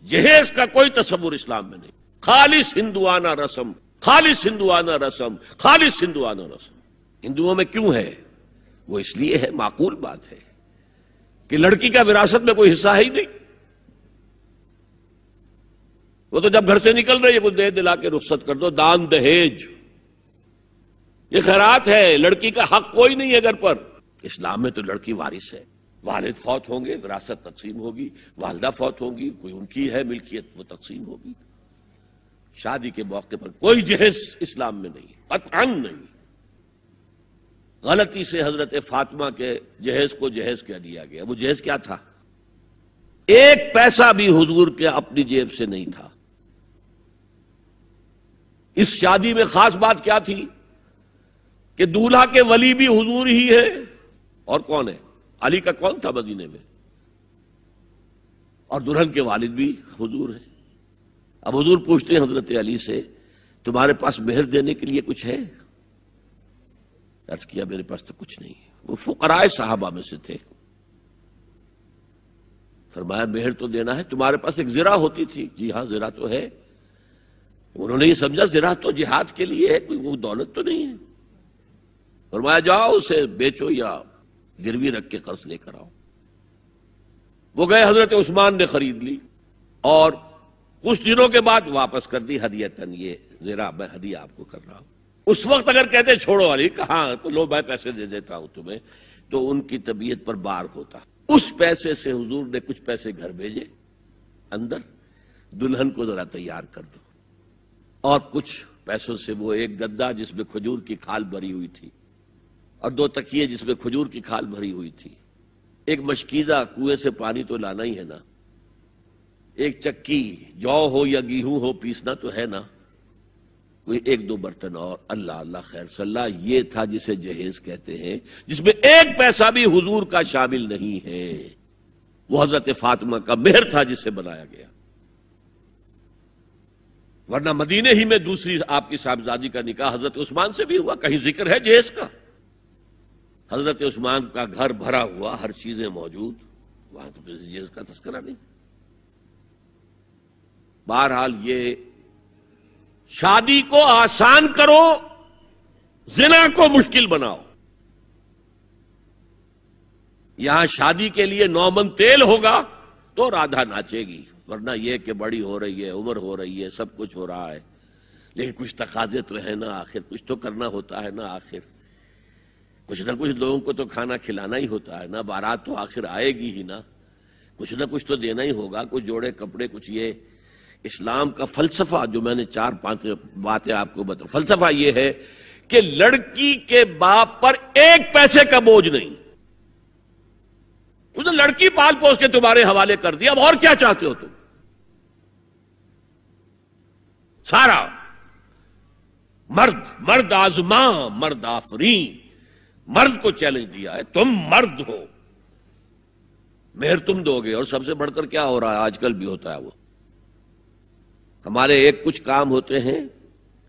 جہیز کا کوئی تصور اسلام میں نہیں. خالص ہندوانہ رسم، خالص ہندوانہ رسم، خالص ہندوانہ رسم. ہندوؤں میں کیوں ہے؟ وہ اس لیے ہے، معقول بات ہے کہ لڑکی کا وراثت میں کوئی حصہ ہے ہی نہیں. وہ تو جب گھر سے نکل رہی ہے کچھ دے دلا کے رخصت کر دو. دان دہیج یہ خیرات ہے، لڑکی کا حق کوئی نہیں ہے گھر پر. اسلام میں تو لڑکی وارث ہے. والد فوت ہوں گے وراثت تقسیم ہوگی، والدہ فوت ہوں گی کوئی ان کی ہے ملکیت وہ تقسیم ہوگی. شادی کے موقع پر کوئی جہیز اسلام میں نہیں، قطعاً نہیں. غلطی سے حضرت فاطمہ کے جہیز کو جہیز کہہ دیا گیا. وہ جہیز کیا تھا؟ ایک پیسہ بھی حضور کے اپنی جیب سے نہیں تھا. اس شادی میں خاص بات کیا تھی کہ دولہا کے ولی بھی حضور ہی ہے. اور کون ہے؟ علی کا کون تھا مدینے میں؟ اور دلہن کے والد بھی حضور ہیں. اب حضور پوچھتے ہیں حضرت علی سے تمہارے پاس مہر دینے کے لیے کچھ ہے؟ عرض کیا میرے پاس تو کچھ نہیں. وہ فقراء صحابہ میں سے تھے. فرمایا مہر تو دینا ہے، تمہارے پاس ایک زرہ ہوتی تھی. جی ہاں زرہ تو ہے. انہوں نے یہ سمجھا زرہ تو جہاد کے لیے ہے، کوئی وہ دولت تو نہیں ہے. فرمایا جاؤ اسے بیچو یا گروی رکھ کے قرض لے کر آؤ. وہ گئے، حضرت عثمان نے خرید لی اور کچھ دنوں کے بعد واپس کر دی ہدیتاً. یہ زرہ میں ہدیہ آپ کو کر رہا ہوں. اس وقت اگر کہتے چھوڑو علی کہاں تو لو میں پیسے دے دیتا ہوں تمہیں، تو ان کی طبیعت پر بار ہوتا. اس پیسے سے حضور نے کچھ پیسے گھر بھیجے اندر، دلہن کو ذرا تیار کر دو. اور کچھ پیسوں سے وہ ایک گدا جس میں کھجور کی کھال بھری ہوئی تھی اور 2 تکیے جس میں کھجور کی کھال بھری ہوئی تھی. ایک مشکیزہ کنویں سے پانی تو لانا ہی ہے نا. ایک چکی جو ہو یا گیہوں ہو پیسنا تو ہے نا. کوئی 1-2 برتن اور اللہ اللہ خیر صلی اللہ. یہ تھا جسے جہیز کہتے ہیں، جس میں ایک پیسہ بھی حضور کا شامل نہیں ہے. وہ حضرت فاطمہ کا مہر تھا جسے بنایا گیا. ورنہ مدینے ہی میں دوسری آپ کی صاحبزادی کا نکاح حضرت عثمان سے بھی ہوا. کہیں ذکر ہے جہیز کا؟ حضرت عثمان کا گھر بھرا ہوا، ہر چیزیں موجود، وہاں تو پھر جہیز کا تذکرہ نہیں. بہرحال یہ شادی کو آسان کرو، زنا کو مشکل بناؤ. یہاں شادی کے لیے 9 من تیل ہوگا تو رادھا ناچے گی. ورنہ یہ کہ بڑی ہو رہی ہے، عمر ہو رہی ہے، سب کچھ ہو رہا ہے، لیکن کچھ تقاضے تو ہے نا. آخر کچھ تو کرنا ہوتا ہے نا. آخر کچھ نہ کچھ لوگوں کو تو کھانا کھلانا ہی ہوتا ہے نا. بارات تو آخر آئے گی ہی نا. کچھ نہ کچھ تو دینا ہی ہوگا. کچھ جوڑے کپڑے، کچھ یہ. اسلام کا فلسفہ جو میں نے 4-5 باتیں آپ کو بتا، فلسفہ یہ ہے کہ لڑکی کے باپ پر ایک پیسے کا بوجھ نہیں. اس نے لڑکی پال پوس کے تمہارے حوالے کر دیا، اب اور کیا چاہتے ہو تم؟ سارا مرد آزماں مرد آفرین، مرد کو چیلنج دیا ہے. تم مرد ہو، مہر تم دو گے. اور سب سے بڑھ کر کیا ہو رہا ہے آج کل بھی ہوتا ہے، وہ ہمارے ایک کچھ کام ہوتے ہیں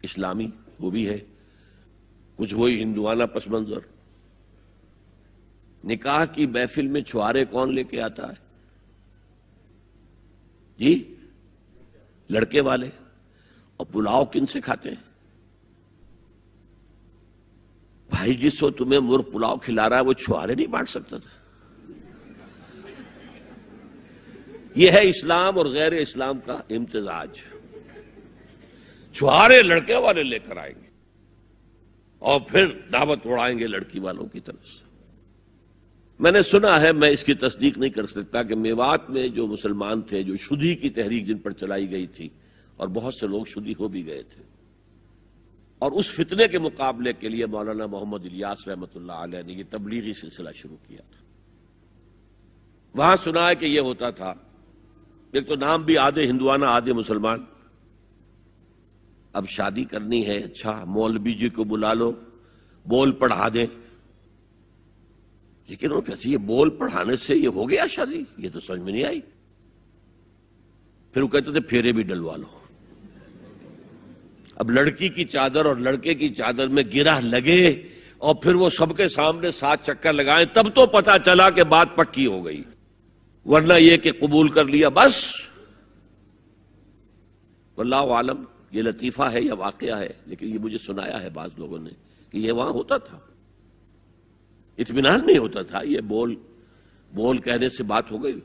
اسلامی، وہ بھی ہے کچھ وہی ہندوانہ پس منظر. نکاح کی محفل میں چھوارے کون لے کے آتا ہے؟ جی لڑکے والے. اور پلاؤ کن سے کھاتے ہیں؟ بھائی جس کو تمہیں مرغ پلاؤ کھلا رہا ہے وہ چھوارے نہیں بانٹ سکتا تھا؟ یہ ہے اسلام اور غیر اسلام کا امتزاج. چھوارے لڑکے والے لے کر آئیں گے اور پھر دعوت اڑائیں گے لڑکی والوں کی طرف سے. میں نے سنا ہے، میں اس کی تصدیق نہیں کر سکتا، کہ میوات میں جو مسلمان تھے جو شدی کی تحریک جن پر چلائی گئی تھی، اور بہت سے لوگ شدی ہو بھی گئے تھے، اور اس فتنے کے مقابلے کے لیے مولانا محمد الیاس رحمۃ اللہ علیہ نے یہ تبلیغی سلسلہ شروع کیا تھا. وہاں سنا ہے کہ یہ ہوتا تھا، ایک تو نام بھی آدھے ہندوانہ آدھے مسلمان. اب شادی کرنی ہے، اچھا مولوی جی کو بلا لو، بول پڑھا دیں. لیکن وہ کہتے یہ بول پڑھانے سے یہ ہو گیا شادی؟ یہ تو سمجھ میں نہیں آئی. پھر وہ کہتے تھے پھیرے بھی ڈلوا لو. اب لڑکی کی چادر اور لڑکے کی چادر میں گرہ لگے اور پھر وہ سب کے سامنے 7 چکر لگائیں تب تو پتا چلا کہ بات پکی ہو گئی. ورنہ یہ کہ قبول کر لیا بس واللہ عالم یہ لطیفہ ہے یا واقعہ ہے، لیکن یہ مجھے سنایا ہے بعض لوگوں نے کہ یہ وہاں ہوتا تھا، اطمینان نہیں ہوتا تھا، یہ بول کہنے سے بات ہو گئی